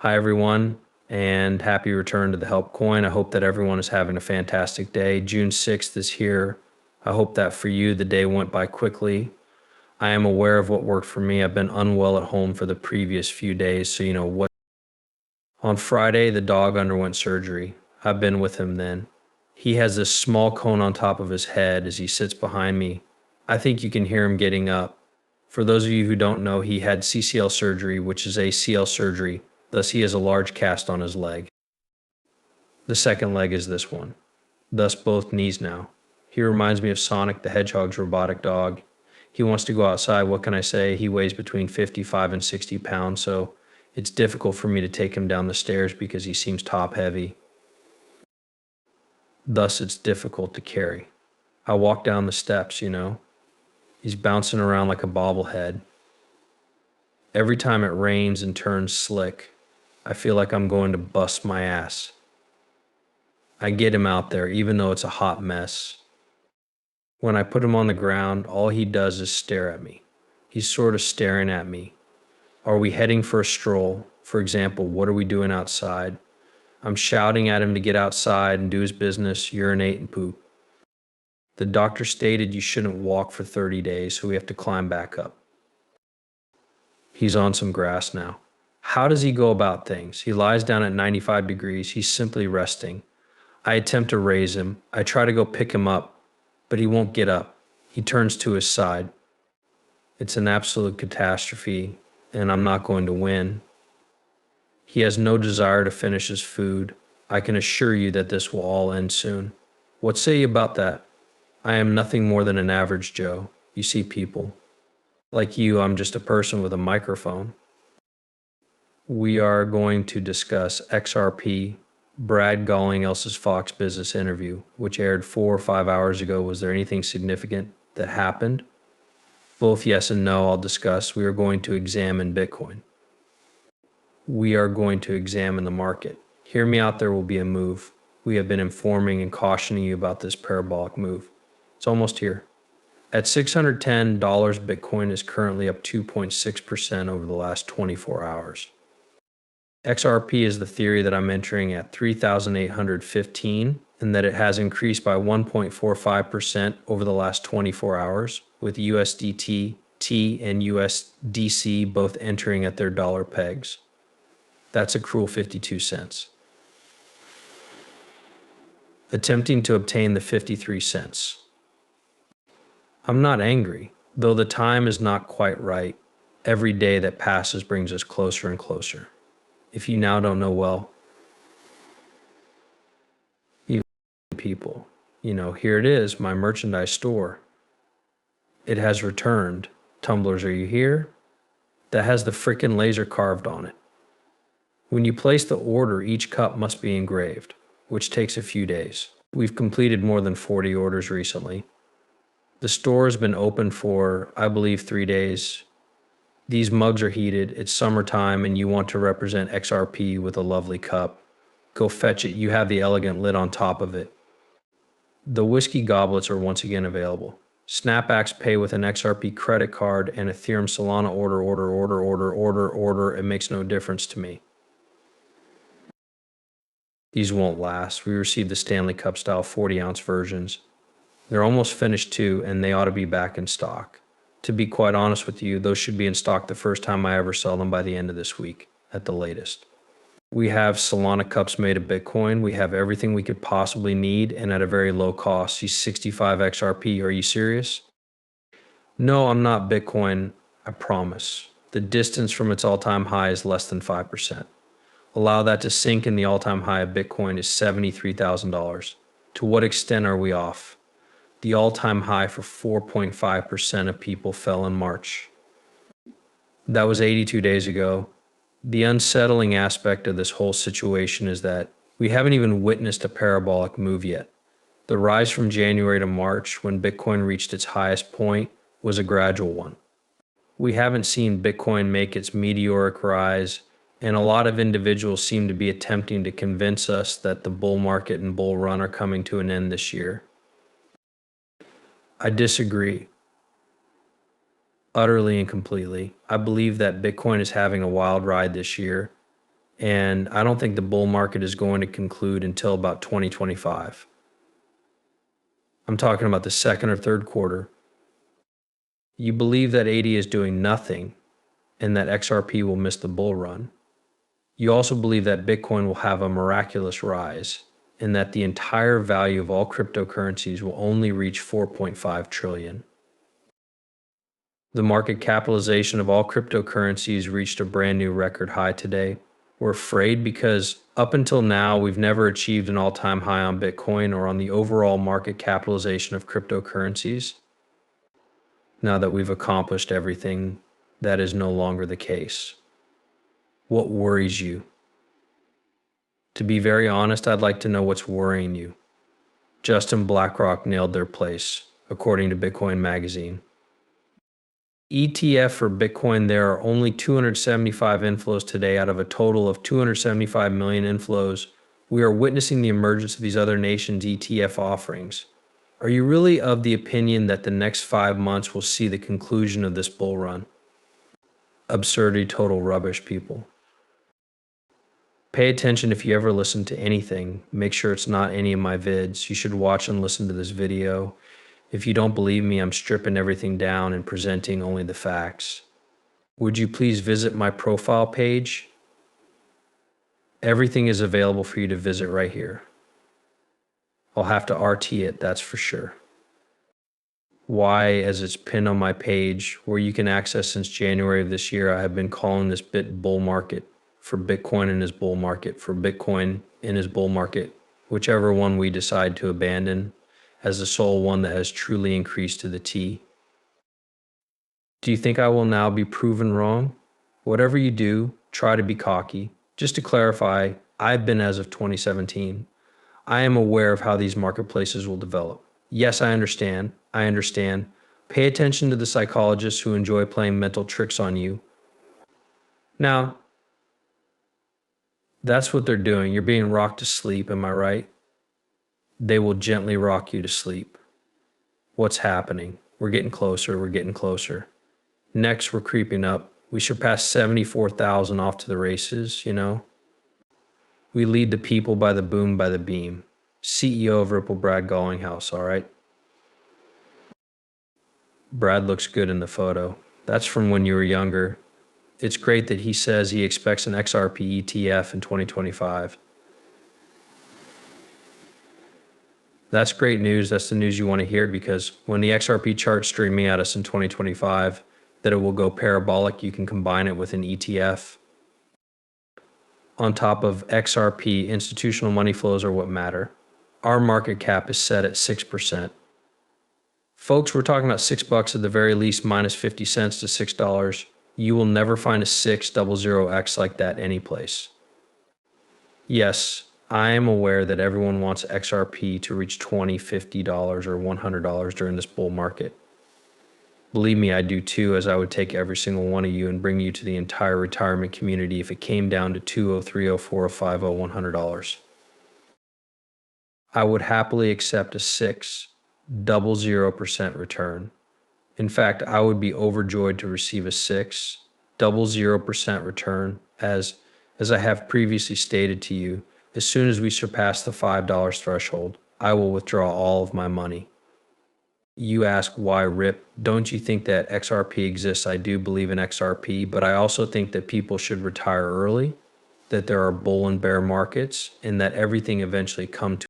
Hi, everyone, and happy return to the Help Coin. I hope that everyone is having a fantastic day. June 6th is here. I hope that for you, the day went by quickly. I am aware of what worked for me. I've been unwell at home for the previous few days, so you know what. On Friday, the dog underwent surgery. I've been with him then. He has this small cone on top of his head as he sits behind me. I think you can hear him getting up. For those of you who don't know, he had CCL surgery, which is ACL surgery. Thus, he has a large cast on his leg. The second leg is this one. Thus, both knees now. He reminds me of Sonic the Hedgehog's robotic dog. He wants to go outside. What can I say? He weighs between 55 and 60 pounds, so it's difficult for me to take him down the stairs because he seems top heavy. Thus, it's difficult to carry. I walk down the steps, He's bouncing around like a bobblehead. Every time it rains and turns slick, I feel like I'm going to bust my ass. I get him out there, even though it's a hot mess. When I put him on the ground, all he does is stare at me. He's sort of staring at me. Are we heading for a stroll? For example, what are we doing outside? I'm shouting at him to get outside and do his business, urinate and poop. The doctor stated you shouldn't walk for 30 days, so we have to climb back up. He's on some grass now. How does he go about things? He lies down at 95 degrees. He's simply resting. I attempt to raise him. I try to go pick him up, but he won't get up. He turns to his side. It's an absolute catastrophe, and I'm not going to win. He has no desire to finish his food. I can assure you that this will all end soon. What say you about that? I am nothing more than an average Joe. You see, people. Like you, I'm just a person with a microphone. We are going to discuss XRP, Brad Garlinghouse's Fox Business interview, which aired 4 or 5 hours ago. Was there anything significant that happened? Both yes and no, I'll discuss. We are going to examine Bitcoin. We are going to examine the market. Hear me out, there will be a move. We have been informing and cautioning you about this parabolic move. It's almost here. At $610, Bitcoin is currently up 2.6% over the last 24 hours. XRP is the theory that I'm entering at 3,815 and that it has increased by 1.45% over the last 24 hours, with USDT, T, and USDC both entering at their dollar pegs. That's a cruel 52 cents. Attempting to obtain the 53 cents. I'm not angry, though the time is not quite right. Every day that passes brings us closer and closer. If you now don't know, well, you people, here it is, my merchandise store. It has returned. Tumblers, are you here? That has the frickin' laser carved on it. When you place the order, each cup must be engraved, which takes a few days. We've completed more than 40 orders recently. The store has been open for, I believe, 3 days. These mugs are heated. It's summertime and you want to represent XRP with a lovely cup. Go fetch it. You have the elegant lid on top of it. The whiskey goblets are once again available. Snapbacks pay with an XRP credit card and Ethereum Solana order. It makes no difference to me. These won't last. We received the Stanley Cup style 40-ounce versions. They're almost finished too, and they ought to be back in stock. To be quite honest with you, those should be in stock the first time I ever sell them by the end of this week, at the latest. We have Solana cups made of Bitcoin. We have everything we could possibly need and at a very low cost. See 65 XRP, are you serious? No, I'm not Bitcoin, I promise. The distance from its all-time high is less than 5%. Allow that to sink in. The all-time high of Bitcoin is $73,000. To what extent are we off? The all-time high for 4.5% of people fell in March. That was 82 days ago. The unsettling aspect of this whole situation is that we haven't even witnessed a parabolic move yet. The rise from January to March, when Bitcoin reached its highest point, was a gradual one. We haven't seen Bitcoin make its meteoric rise, and a lot of individuals seem to be attempting to convince us that the bull market and bull run are coming to an end this year. I disagree. Utterly and completely. I believe that Bitcoin is having a wild ride this year. And I don't think the bull market is going to conclude until about 2025. I'm talking about the second or third quarter. You believe that 80 is doing nothing and that XRP will miss the bull run. You also believe that Bitcoin will have a miraculous rise and that the entire value of all cryptocurrencies will only reach 4.5 trillion. The market capitalization of all cryptocurrencies reached a brand new record high today. We're afraid because up until now, we've never achieved an all-time high on Bitcoin or on the overall market capitalization of cryptocurrencies. Now that we've accomplished everything, that is no longer the case. What worries you? To be very honest, I'd like to know what's worrying you. Justin BlackRock nailed their place, according to Bitcoin Magazine. ETF for Bitcoin, there are only 275 inflows today out of a total of 275 million inflows. We are witnessing the emergence of these other nations' ETF offerings. Are you really of the opinion that the next 5 months will see the conclusion of this bull run? Absurdity, total rubbish, people. Pay attention if you ever listen to anything. Make sure it's not any of my vids. You should watch and listen to this video. If you don't believe me, I'm stripping everything down and presenting only the facts. Would you please visit my profile page? Everything is available for you to visit right here. I'll have to RT it, that's for sure. Why, as it's pinned on my page, where you can access since January of this year, I have been calling this bit bull market for Bitcoin in his bull market, for Bitcoin in his bull market, whichever one we decide to abandon as the sole one that has truly increased to the T. Do you think I will now be proven wrong? Whatever you do, try to be cocky. Just to clarify, I've been as of 2017. I am aware of how these marketplaces will develop. Yes, I understand. Pay attention to the psychologists who enjoy playing mental tricks on you. Now, that's what they're doing. You're being rocked to sleep, am I right? They will gently rock you to sleep. What's happening? We're getting closer. Next, we're creeping up. We surpassed 74,000 off to the races, you know? We lead the people by the boom, by the beam. CEO of Ripple, Brad Garlinghouse, all right? Brad looks good in the photo. That's from when you were younger. It's great that he says he expects an XRP ETF in 2025. That's great news. That's the news you want to hear, because when the XRP charts streaming at us in 2025, that it will go parabolic, you can combine it with an ETF. On top of XRP, institutional money flows are what matter. Our market cap is set at 6%. Folks, we're talking about $6 at the very least, minus 50 cents to $6. You will never find a 600X like that anyplace. Yes, I am aware that everyone wants XRP to reach $20, $50, or $100 during this bull market. Believe me, I do too, as I would take every single one of you and bring you to the entire retirement community if it came down to $2, $3, $4, $5, $100. I would happily accept a 600% return. In fact, I would be overjoyed to receive a 600% return, as I have previously stated to you. As soon as we surpass the $5 threshold, I will withdraw all of my money. You ask why RIP? Don't you think that XRP exists? I do believe in XRP, but I also think that people should retire early, that there are bull and bear markets, and that everything eventually comes to